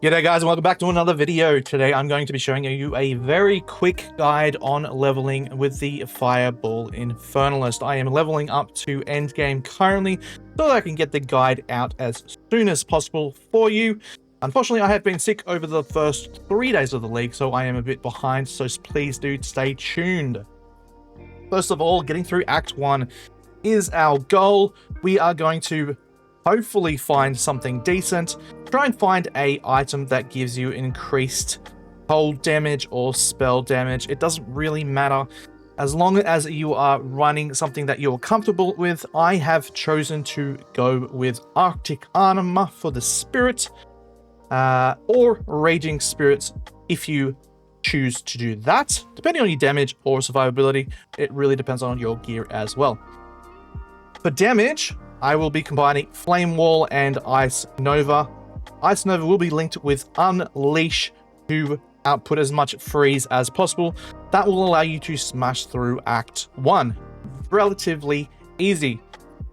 G'day guys, and welcome back to another video. Today I'm going to be showing you a very quick guide on leveling with the Fireball Infernalist. I am leveling up to endgame currently so that I can get the guide out as soon as possible for you. Unfortunately, I have been sick over the first 3 days of the league, so I am a bit behind, so please do stay tuned. First of all, getting through Act 1 is our goal. We are going to hopefully find something decent. Try and find a item that gives you increased cold damage or spell damage. It doesn't really matter as long as you are running something that you're comfortable with. I have chosen to go with Arctic Armor for the spirit, or Raging Spirits if you choose to do that. Depending on your damage or survivability, it really depends on your gear as well. For damage, I will be combining Flame Wall and Ice Nova. Ice Nova will be linked with Unleash to output as much freeze as possible. That will allow you to smash through Act 1. Relatively easy.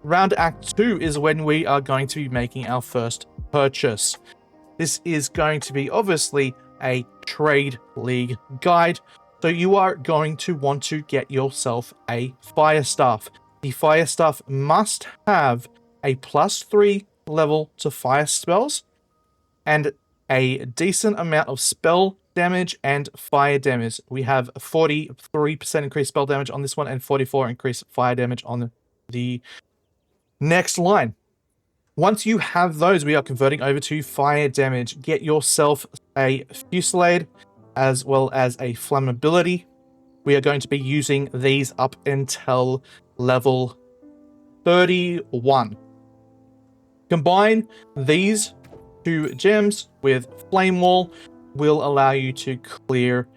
Round Act 2 is when we are going to be making our first purchase. This is going to be obviously a trade league guide, so you are going to want to get yourself a Fire Staff. The Fire Staff must have a + 3 level to fire spells and a decent amount of spell damage and fire damage. We have 43% increased spell damage on this one and 44% increased fire damage on the next line. Once you have those, we are converting over to fire damage. Get yourself a Fusillade as well as a Flammability. We are going to be using these up until level 31. Combine these 2 gems with Flame Wall will allow you to clear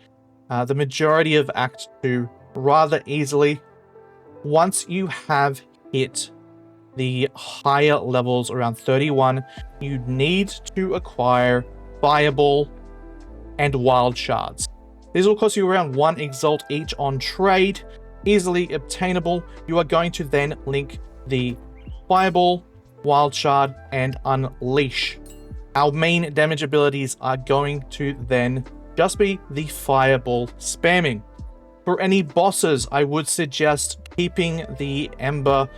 the majority of Act 2 rather easily. Once you have hit the higher levels around 31, you need to acquire Fireball and Wild Shards. These will cost you around 1 Exalt each on trade, easily obtainable. You are going to then link the Fireball, Wild Shard, and Unleash. Our main damage abilities are going to then just be the Fireball spamming. For any bosses, I would suggest keeping the Ember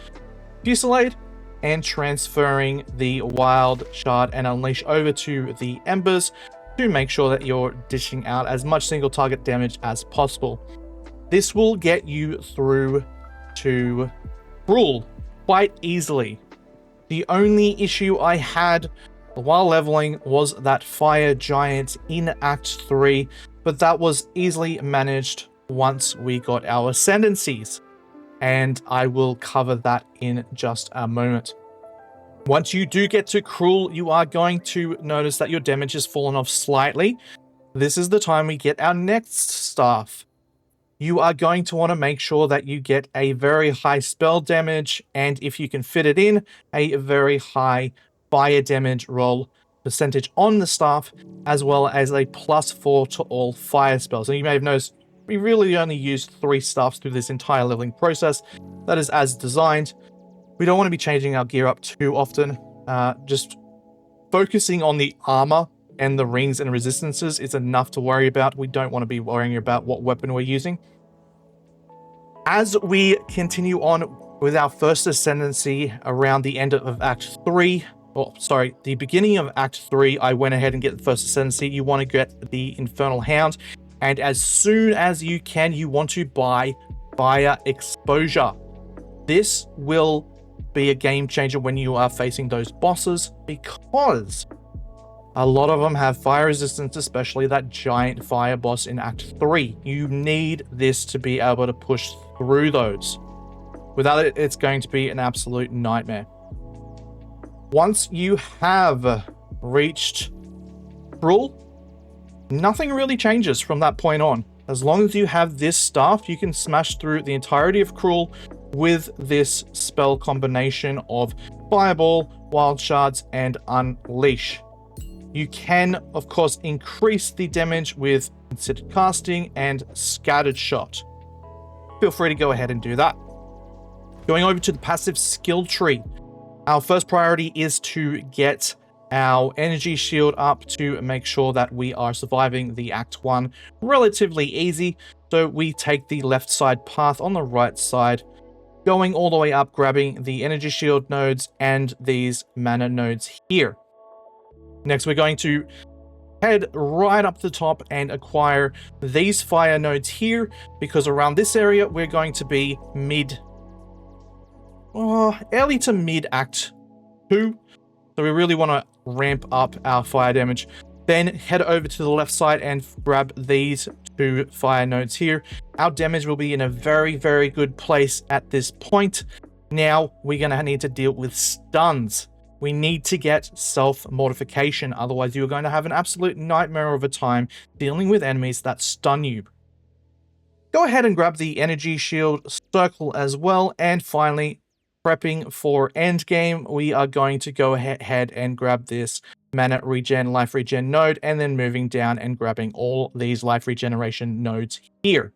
Fusillade and transferring the Wild Shard and Unleash over to the Embers to make sure that you're dishing out as much single target damage as possible. This will get you through to Cruel quite easily. The only issue I had while leveling was that Fire Giant in Act 3, but that was easily managed once we got our Ascendancies, and I will cover that in just a moment. Once you do get to Cruel, you are going to notice that your damage has fallen off slightly. This is the time we get our next staff. You are going to want to make sure that you get a very high spell damage, and if you can fit it in, a very high fire damage roll percentage on the staff, as well as a +4 to all fire spells. And you may have noticed we really only used 3 staffs through this entire leveling process. That is as designed. We don't want to be changing our gear up too often. Just focusing on the armor and the rings and resistances is enough to worry about. We don't want to be worrying about what weapon we're using. As we continue on with our first Ascendancy around the end of Act 3, the beginning of Act 3, I went ahead and get the first Ascendancy. You want to get the Infernal Hound, and as soon as you can, you want to buy Fire Exposure. This will be a game changer when you are facing those bosses, because a lot of them have fire resistance, especially that giant fire boss in Act 3. You need this to be able to push through those. Without it, it's going to be an absolute nightmare. Once you have reached Cruel, nothing really changes from that point on. As long as you have this staff, you can smash through the entirety of Cruel with this spell combination of Fireball, Wild Shards, and Unleash. You can, of course, increase the damage with Considered Casting and Scattered Shot. Feel free to go ahead and do that. Going over to the passive skill tree. Our first priority is to get our energy shield up to make sure that we are surviving the Act 1 relatively easy. So we take the left side path on the right side, going all the way up, grabbing the energy shield nodes and these mana nodes here. Next, we're going to head right up the top and acquire these fire nodes here, because around this area, we're going to be early to mid Act 2. So we really want to ramp up our fire damage. Then head over to the left side and grab these 2 fire nodes here. Our damage will be in a very, very good place at this point. Now we're going to need to deal with stuns. We need to get self-mortification, otherwise you're going to have an absolute nightmare of a time dealing with enemies that stun you. Go ahead and grab the energy shield circle as well, and finally, prepping for endgame, we are going to go ahead and grab this mana regen, life regen node, and then moving down and grabbing all these life regeneration nodes here.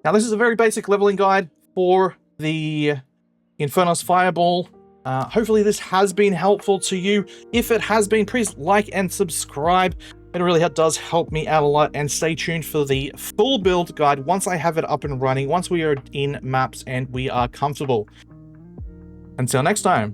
Now, this is a very basic leveling guide for the Infernalist Fireball. Hopefully this has been helpful to you. If it has been, please like and subscribe. It really does help me out a lot, and stay tuned for the full build guide once I have it up and running, once we are in maps and we are comfortable. Until next time.